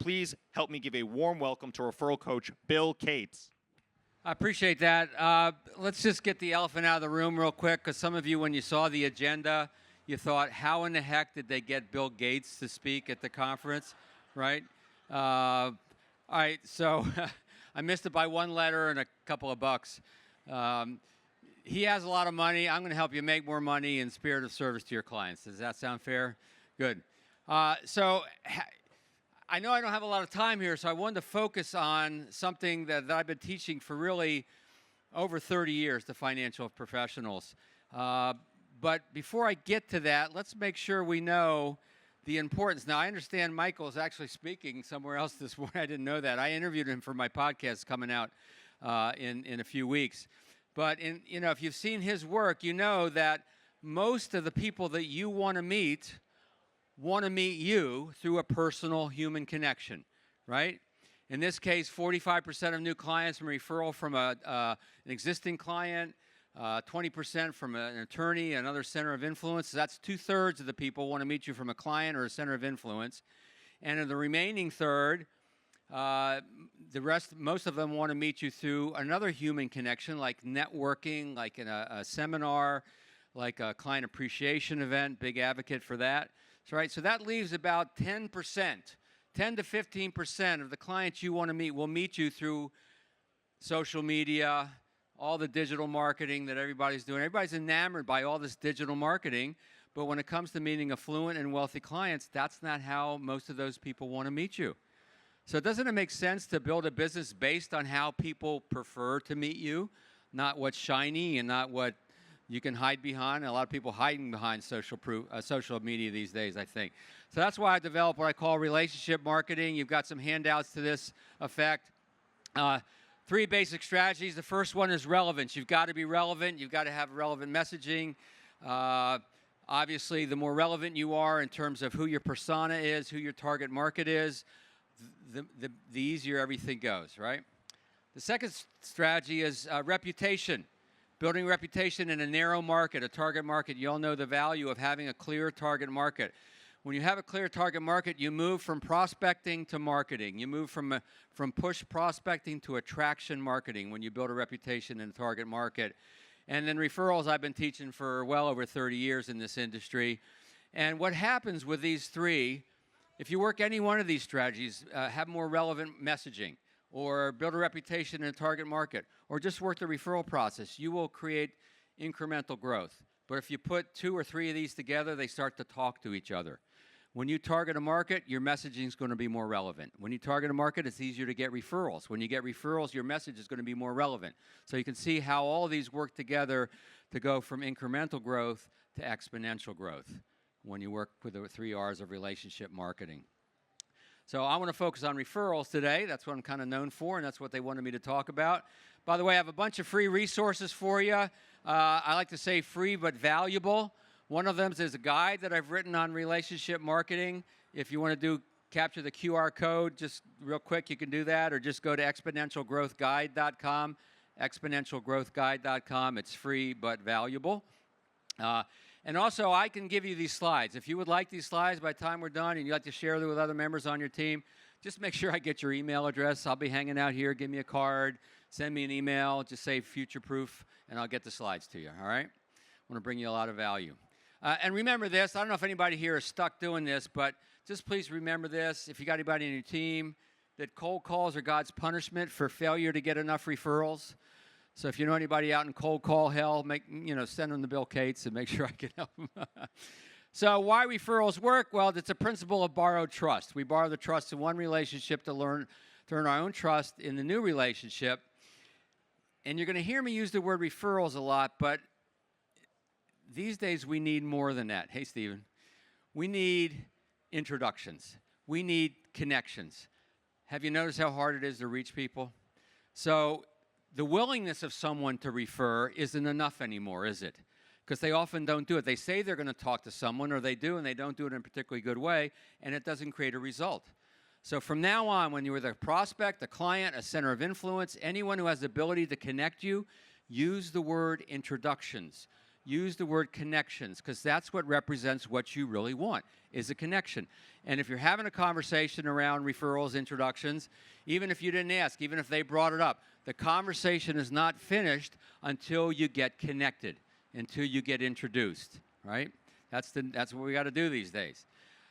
please help me give a warm welcome to referral coach Bill Cates. I appreciate that. Let's just get the elephant out of the room real quick, because some of you, when you saw the agenda, you thought, how in the heck did they get Bill Gates to speak at the conference, right? All right, so I missed it by one letter and a couple of bucks. He has a lot of money. I'm going to help you make more money in spirit of service to your clients. Does that sound fair? Good. So I know I don't have a lot of time here, so I wanted to focus on something that I've been teaching for really over 30 years to financial professionals. But before I get to that, let's make sure we know the importance. Now, I understand Michael is actually speaking somewhere else this morning. I didn't know that. I interviewed him for my podcast coming out in a few weeks. But if you've seen his work, you know that most of the people that you want to meet you through a personal human connection, right? In this case, 45% of new clients from referral from an existing client, 20% from an attorney, another center of influence. So that's 2/3 of the people want to meet you from a client or a center of influence. And in the remaining third, most of them want to meet you through another human connection, like networking, like in a seminar, like a client appreciation event, big advocate for that. Right? So that leaves about 10%, 10 to 15% of the clients you want to meet will meet you through social media, all the digital marketing that everybody's doing. Everybody's enamored by all this digital marketing, but when it comes to meeting affluent and wealthy clients, that's not how most of those people want to meet you. So doesn't it make sense to build a business based on how people prefer to meet you, not what's shiny and not what you can hide behind? A lot of people hiding behind social media these days, I think. So that's why I developed what I call relationship marketing. You've got some handouts to this effect. 3 basic strategies. The first one is relevance. You've got to be relevant. You've got to have relevant messaging. Obviously, the more relevant you are in terms of who your persona is, who your target market is, the easier everything goes, right? The second strategy is reputation. Building reputation in a narrow market, a target market. You all know the value of having a clear target market. When you have a clear target market, you move from prospecting to marketing. You move from push prospecting to attraction marketing when you build a reputation in a target market. And then referrals, I've been teaching for well over 30 years in this industry. And what happens with these 3, if you work any one of these strategies, have more relevant messaging, or build a reputation in a target market, or just work the referral process, you will create incremental growth. But if you put 2 or 3 of these together, they start to talk to each other. When you target a market, your messaging is going to be more relevant. When you target a market, it's easier to get referrals. When you get referrals, your message is going to be more relevant. So you can see how all of these work together to go from incremental growth to exponential growth when you work with the 3 R's of relationship marketing. So I want to focus on referrals today. That's what I'm kind of known for, and that's what they wanted me to talk about. By the way, I have a bunch of free resources for you. I like to say free but valuable. One of them is a guide that I've written on relationship marketing. If you want to capture the QR code, just real quick, you can do that, or just go to exponentialgrowthguide.com, exponentialgrowthguide.com. It's free but valuable. And also, I can give you these slides. If you would like these slides by the time we're done and you'd like to share them with other members on your team, just make sure I get your email address. I'll be hanging out here. Give me a card. Send me an email. Just say future proof, and I'll get the slides to you, all right? I want to bring you a lot of value. And remember this. I don't know if anybody here is stuck doing this, but just please remember this. If you got anybody on your team, that cold calls are God's punishment for failure to get enough referrals. So if you know anybody out in cold call hell, send them to Bill Cates and make sure I can help them. So why referrals work? Well, it's a principle of borrowed trust. We borrow the trust in one relationship to earn our own trust in the new relationship. And you're going to hear me use the word referrals a lot, but these days we need more than that. Hey, Stephen. We need introductions. We need connections. Have you noticed how hard it is to reach people? So the willingness of someone to refer isn't enough anymore, is it? Because they often don't do it. They say they're going to talk to someone, or they do, and they don't do it in a particularly good way, and it doesn't create a result. So from now on, when you're the prospect, a client, a center of influence, anyone who has the ability to connect you, use the word introductions. use the word connections, because that's what represents what you really want, is a connection. And if you're having a conversation around referrals, introductions, even if you didn't ask, even if they brought it up, the conversation is not finished until you get connected, until you get introduced, right? That's what we got to do these days.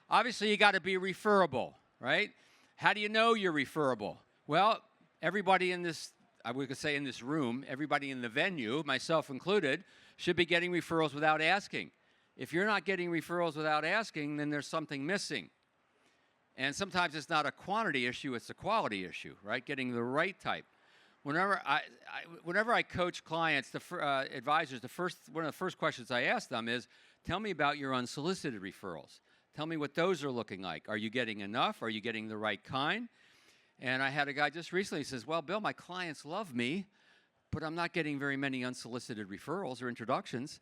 Obviously, you got to be referable, right? How do you know you're referable? Well, everybody in this, I would say in this room, everybody in the venue, myself included, should be getting referrals without asking. If you're not getting referrals without asking, then there's something missing. And sometimes it's not a quantity issue, it's a quality issue, right? Getting the right type. Whenever I coach clients, advisors, one of the first questions I ask them is, tell me about your unsolicited referrals. Tell me what those are looking like. Are you getting enough? Are you getting the right kind? And I had a guy just recently says, well, Bill, my clients love me, but I'm not getting very many unsolicited referrals or introductions.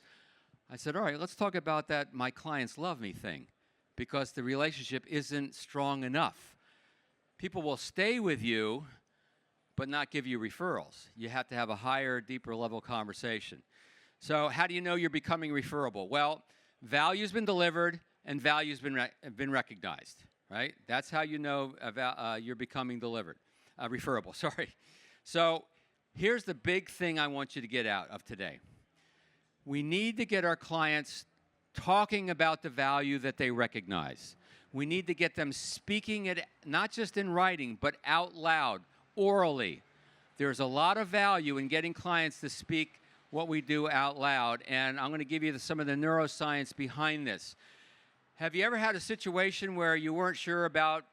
I said, all right, let's talk about that my clients love me thing, because the relationship isn't strong enough. People will stay with you, but not give you referrals. You have to have a higher, deeper level conversation. So how do you know you're becoming referable? Well, value's been delivered and value's been recognized, right? That's how you know you're becoming referable, sorry. So here's the big thing I want you to get out of today. We need to get our clients talking about the value that they recognize. We need to get them speaking it, not just in writing, but out loud, orally. There's a lot of value in getting clients to speak what we do out loud, and I'm going to give you some of the neuroscience behind this. Have you ever had a situation where you weren't sure about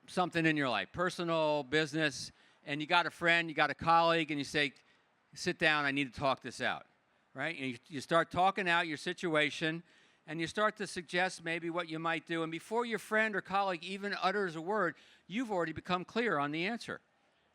something in your life, personal, business, and you got a friend, you got a colleague, and you say, sit down, I need to talk this out, right? And you start talking out your situation, and you start to suggest maybe what you might do, and before your friend or colleague even utters a word, you've already become clear on the answer,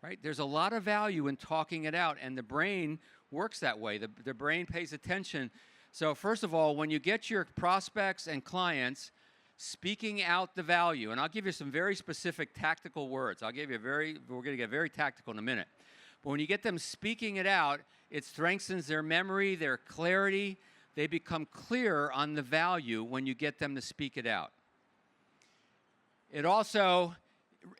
right? There's a lot of value in talking it out, and the brain works that way. The brain pays attention. So first of all, when you get your prospects and clients speaking out the value, and I'll give you some very specific tactical words. We're going to get very tactical in a minute. But when you get them speaking it out, it strengthens their memory, their clarity. They become clear on the value when you get them to speak it out. It also,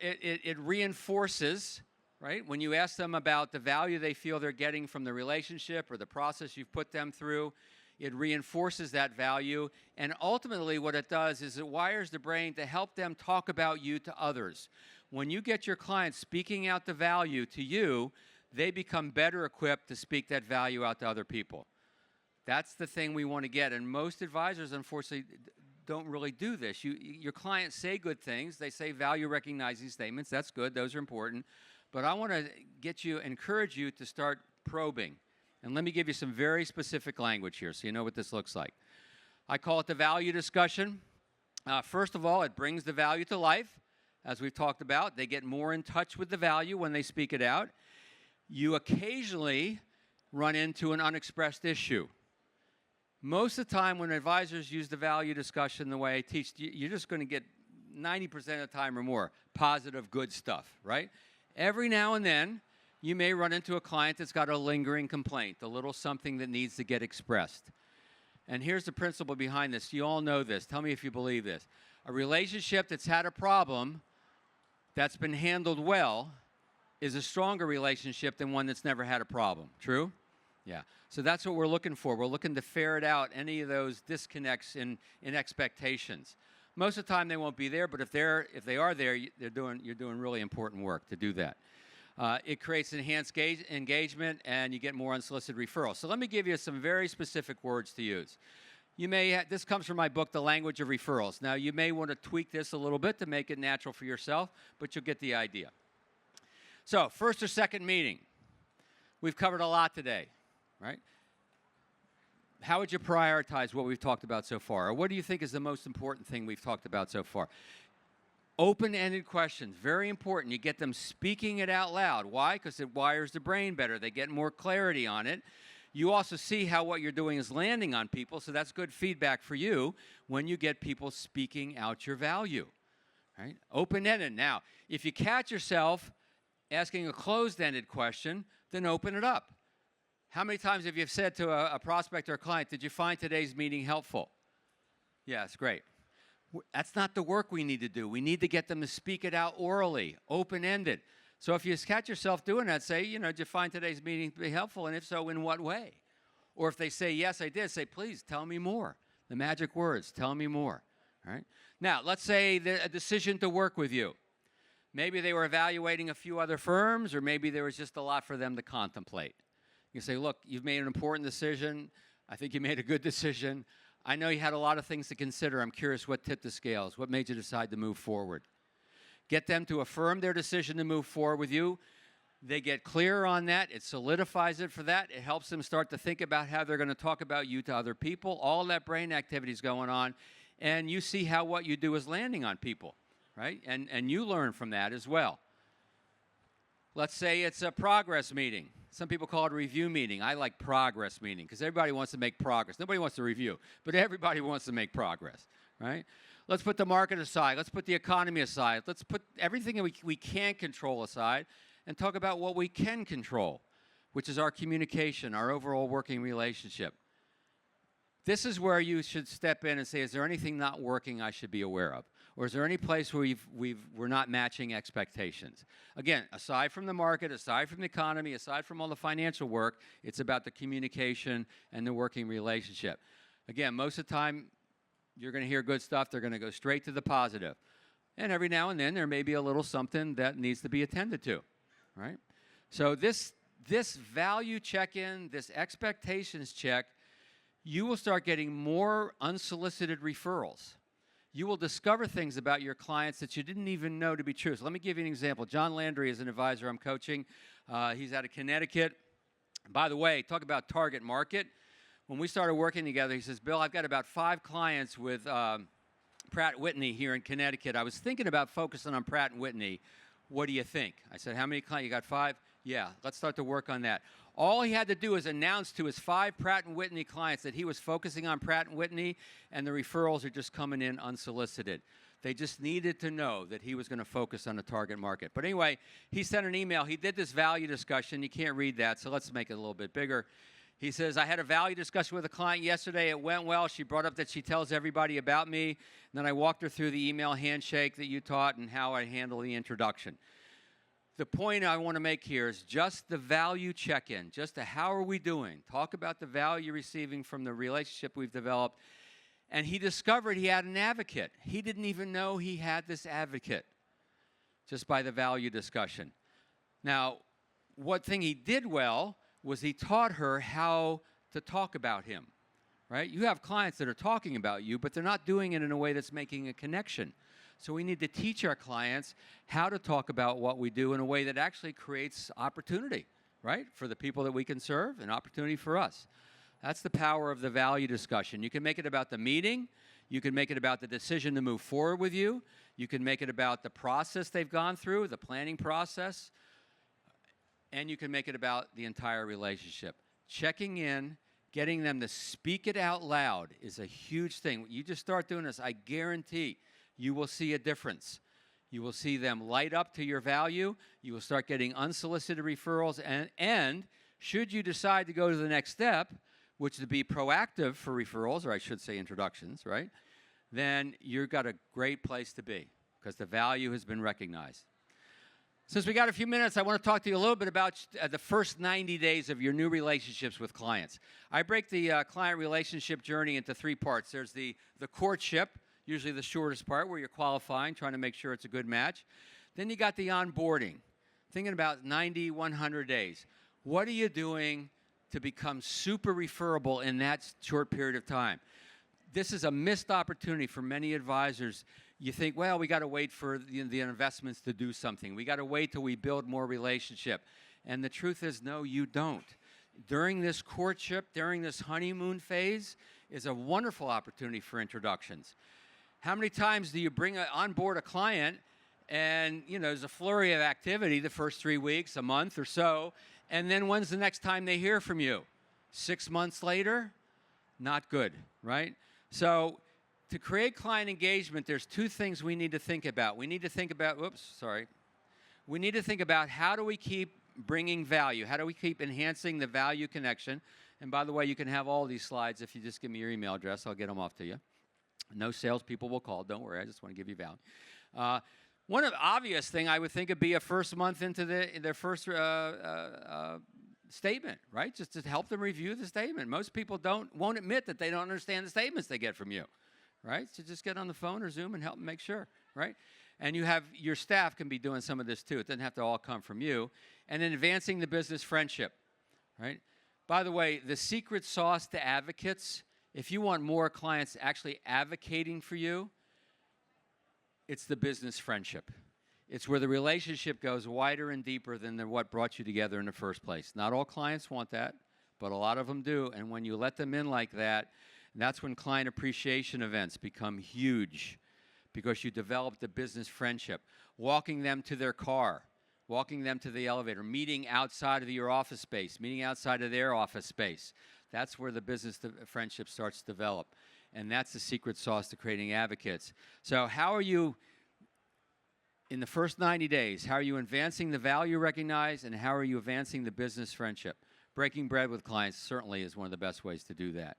it reinforces, right? When you ask them about the value they feel they're getting from the relationship or the process you've put them through, it reinforces that value, and ultimately what it does is it wires the brain to help them talk about you to others. When you get your clients speaking out the value to you, they become better equipped to speak that value out to other people. That's the thing we want to get, and most advisors, unfortunately, don't really do this. Your clients say good things. They say value-recognizing statements. That's good. Those are important. But I want to encourage you to start probing. And let me give you some very specific language here so you know what this looks like. I call it the value discussion. First of all, it brings the value to life, as we've talked about. They get more in touch with the value when they speak it out. You occasionally run into an unexpressed issue. Most of the time when advisors use the value discussion the way I teach, you're just going to get 90% of the time or more positive, good stuff, right? Every now and then, you may run into a client that's got a lingering complaint, a little something that needs to get expressed. And here's the principle behind this. You all know this. Tell me if you believe this. A relationship that's had a problem that's been handled well is a stronger relationship than one that's never had a problem. True? Yeah. So that's what we're looking for. We're looking to ferret out any of those disconnects in expectations. Most of the time they won't be there, but if they are there, you're doing really important work to do that. It creates enhanced engagement, and you get more unsolicited referrals. So let me give you some very specific words to use. This comes from my book, The Language of Referrals. Now, you may want to tweak this a little bit to make it natural for yourself, but you'll get the idea. So, first or second meeting. We've covered a lot today, right? How would you prioritize what we've talked about so far? Or what do you think is the most important thing we've talked about so far? Open-ended questions, very important. You get them speaking it out loud. Why? Because it wires the brain better. They get more clarity on it. You also see how what you're doing is landing on people, so that's good feedback for you when you get people speaking out your value. Right? Open-ended. Now, if you catch yourself asking a closed-ended question, then open it up. How many times have you said to a prospect or a client, did you find today's meeting helpful? Yes, great. That's not the work we need to do. We need to get them to speak it out orally, open-ended. So if you catch yourself doing that, say, did you find today's meeting to be helpful? And if so, in what way? Or if they say, yes, I did, say, please, tell me more. The magic words, tell me more. All right? Now, let's say a decision to work with you. Maybe they were evaluating a few other firms, or maybe there was just a lot for them to contemplate. You say, look, you've made an important decision. I think you made a good decision. I know you had a lot of things to consider. I'm curious what tipped the scales. What made you decide to move forward? Get them to affirm their decision to move forward with you. They get clear on that. It solidifies it for that. It helps them start to think about how they're going to talk about you to other people. All that brain activity is going on. And you see how what you do is landing on people, right? And you learn from that as well. Let's say it's a progress meeting. Some people call it a review meeting. I like progress meeting because everybody wants to make progress. Nobody wants to review, but everybody wants to make progress, right? Let's put the market aside. Let's put the economy aside. Let's put everything that we can't control aside and talk about what we can control, which is our communication, our overall working relationship. This is where you should step in and say, is there anything not working I should be aware of? Or is there any place where we're not matching expectations? Again, aside from the market, aside from the economy, aside from all the financial work, it's about the communication and the working relationship. Again, most of the time, you're going to hear good stuff. They're going to go straight to the positive. And every now and then, there may be a little something that needs to be attended to, right? So this value check-in, this expectations check, you will start getting more unsolicited referrals. You will discover things about your clients that you didn't even know to be true. So let me give you an example. John Landry is an advisor I'm coaching. He's out of Connecticut. By the way, talk about target market. When we started working together, he says, Bill, I've got about 5 clients with Pratt & Whitney here in Connecticut. I was thinking about focusing on Pratt & Whitney. What do you think? I said, how many clients? You got 5? Yeah, let's start to work on that. All he had to do was announce to his 5 Pratt & Whitney clients that he was focusing on Pratt & Whitney, and the referrals are just coming in unsolicited. They just needed to know that he was going to focus on the target market. But anyway, he sent an email. He did this value discussion. You can't read that, so let's make it a little bit bigger. He says, I had a value discussion with a client yesterday. It went well. She brought up that she tells everybody about me. And then I walked her through the email handshake that you taught and how I handle the introduction. The point I want to make here is just the value check-in, just the how are we doing. Talk about the value you're receiving from the relationship we've developed. And he discovered he had an advocate. He didn't even know he had this advocate just by the value discussion. Now, one thing he did well was he taught her how to talk about him, right? You have clients that are talking about you, but they're not doing it in a way that's making a connection. So we need to teach our clients how to talk about what we do in a way that actually creates opportunity, right? For the people that we can serve and opportunity for us. That's the power of the value discussion. You can make it about the meeting. You can make it about the decision to move forward with you. You can make it about the process they've gone through, the planning process. And you can make it about the entire relationship. Checking in, getting them to speak it out loud is a huge thing. You just start doing this, I guarantee you will see a difference. You will see them light up to your value. You will start getting unsolicited referrals. And should you decide to go to the next step, which is to be proactive for referrals, or I should say introductions, right? Then you've got a great place to be because the value has been recognized. Since we got a few minutes, I want to talk to you a little bit about the first 90 days of your new relationships with clients. I break the client relationship journey into 3 parts. There's the courtship, usually the shortest part where you're qualifying, trying to make sure it's a good match. Then you got the onboarding, thinking about 90, 100 days. What are you doing to become super referable in that short period of time? This is a missed opportunity for many advisors. You think, well, we got to wait for the investments to do something. We got to wait till we build more relationship. And the truth is, no, you don't. During this courtship, during this honeymoon phase, is a wonderful opportunity for introductions. How many times do you bring on board a client and, there's a flurry of activity the first 3 weeks, a month or so, and then when's the next time they hear from you? 6 months later? Not good, right? So to create client engagement, there's 2 things we need to think about. We need to think about, we need to think about how do we keep bringing value? How do we keep enhancing the value connection? And by the way, you can have all these slides if you just give me your email address. I'll get them off to you. No salespeople will call. Don't worry. I just want to give you value. One of the obvious thing I would think would be a first month into their first statement, right? Just to help them review the statement. Most people won't admit that they don't understand the statements they get from you, right? So just get on the phone or Zoom and help them make sure, right? And you have your staff can be doing some of this too. It doesn't have to all come from you. And then advancing the business friendship, right? By the way, the secret sauce to advocates, if you want more clients actually advocating for you, it's the business friendship. It's where the relationship goes wider and deeper than what brought you together in the first place. Not all clients want that, but a lot of them do. And when you let them in like that, that's when client appreciation events become huge, because you develop the business friendship. Walking them to their car, walking them to the elevator, meeting outside of your office space, meeting outside of their office space. That's where the business friendship starts to develop. And that's the secret sauce to creating advocates. So how are you, in the first 90 days, how are you advancing the value recognized, and how are you advancing the business friendship? Breaking bread with clients certainly is one of the best ways to do that.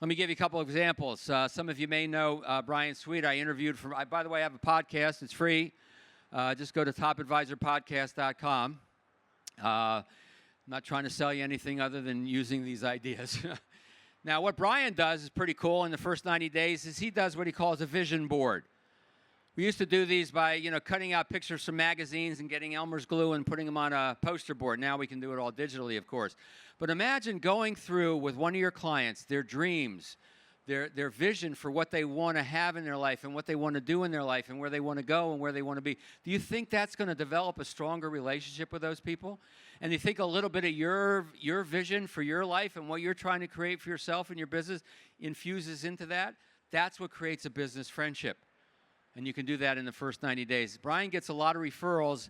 Let me give you a couple of examples. Some of you may know Brian Sweet. I interviewed from, by the way, I have a podcast. It's free. Just go to topadvisorpodcast.com. I'm not trying to sell you anything other than using these ideas. Now, what Brian does is pretty cool in the first 90 days is he does what he calls a vision board. We used to do these by, cutting out pictures from magazines and getting Elmer's glue and putting them on a poster board. Now we can do it all digitally, of course. But imagine going through with one of your clients their dreams, their vision for what they want to have in their life and what they want to do in their life and where they want to go and where they want to be. Do you think that's going to develop a stronger relationship with those people? And you think a little bit of your vision for your life and what you're trying to create for yourself and your business infuses into that? That's what creates a business friendship. And you can do that in the first 90 days. Brian gets a lot of referrals.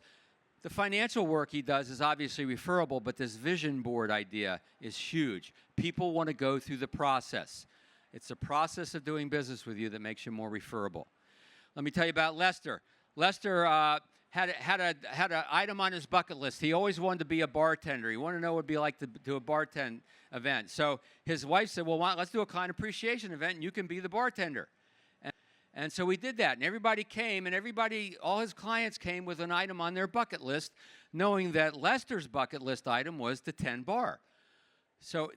The financial work he does is obviously referable, but this vision board idea is huge. People want to go through the process. It's the process of doing business with you that makes you more referable. Let me tell you about Lester. Lester had an item on his bucket list. He always wanted to be a bartender. He wanted to know what it would be like to do a bartend event. So his wife said, well, let's do a client appreciation event, and you can be the bartender. And so we did that, and everybody came, and all his clients came with an item on their bucket list, knowing that Lester's bucket list item was the 10 bar. So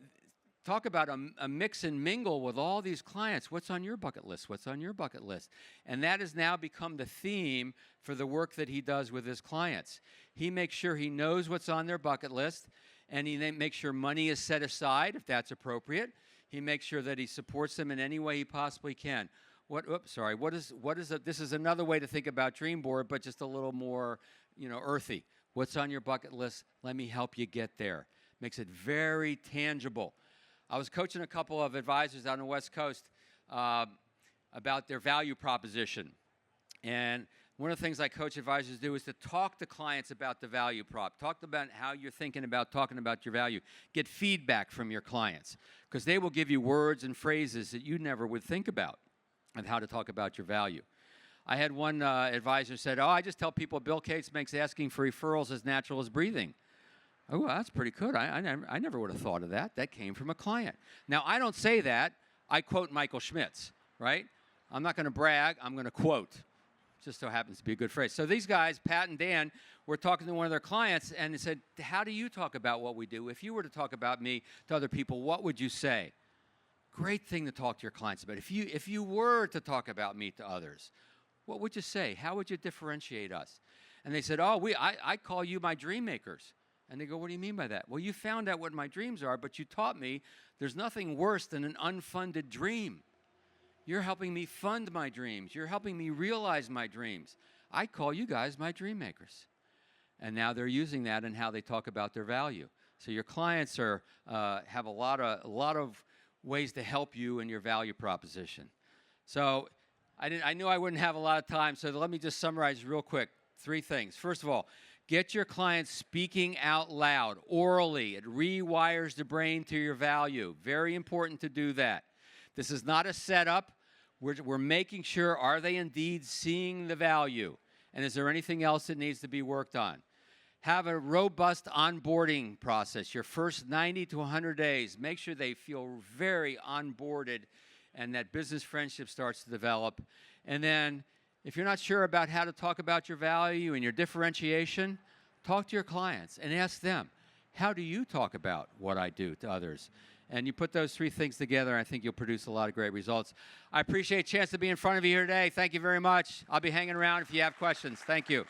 talk about a mix and mingle with all these clients. What's on your bucket list? What's on your bucket list? And that has now become the theme for the work that he does with his clients. He makes sure he knows what's on their bucket list, and he makes sure money is set aside if that's appropriate. He makes sure that he supports them in any way he possibly can. This is another way to think about Dream Board, but just a little more, earthy. What's on your bucket list? Let me help you get there. Makes it very tangible. I was coaching a couple of advisors on the West Coast about their value proposition. And one of the things I coach advisors do is to talk to clients about the value prop. Talk about how you're thinking about talking about your value. Get feedback from your clients, because they will give you words and phrases that you never would think about of how to talk about your value. I had one advisor said, I just tell people Bill Gates makes asking for referrals as natural as breathing. Oh, well, that's pretty good. I never would have thought of that. That came from a client. Now, I don't say that. I quote Michael Schmitz, right? I'm not going to brag. I'm going to quote. Just so happens to be a good phrase. So these guys, Pat and Dan, were talking to one of their clients, and they said, how do you talk about what we do? If you were to talk about me to other people, what would you say? Great thing to talk to your clients about. If you were to talk about me to others, what would you say? How would you differentiate us? And they said, I call you my dream makers. And they go, what do you mean by that? Well, you found out what my dreams are, but you taught me there's nothing worse than an unfunded dream. You're helping me fund my dreams. You're helping me realize my dreams. I call you guys my dream makers. And now they're using that in how they talk about their value. So your clients have a lot of ways to help you in your value proposition. So I knew I wouldn't have a lot of time, so let me just summarize real quick. 3 things. First of all, get your clients speaking out loud, orally. It rewires the brain to your value. Very important to do that. This is not a setup. We're making sure, are they indeed seeing the value? And is there anything else that needs to be worked on? Have a robust onboarding process. Your first 90 to 100 days, make sure they feel very onboarded and that business friendship starts to develop. And then if you're not sure about how to talk about your value and your differentiation, talk to your clients and ask them, how do you talk about what I do to others? And you put those three things together, I think you'll produce a lot of great results. I appreciate a chance to be in front of you here today. Thank you very much. I'll be hanging around if you have questions. Thank you.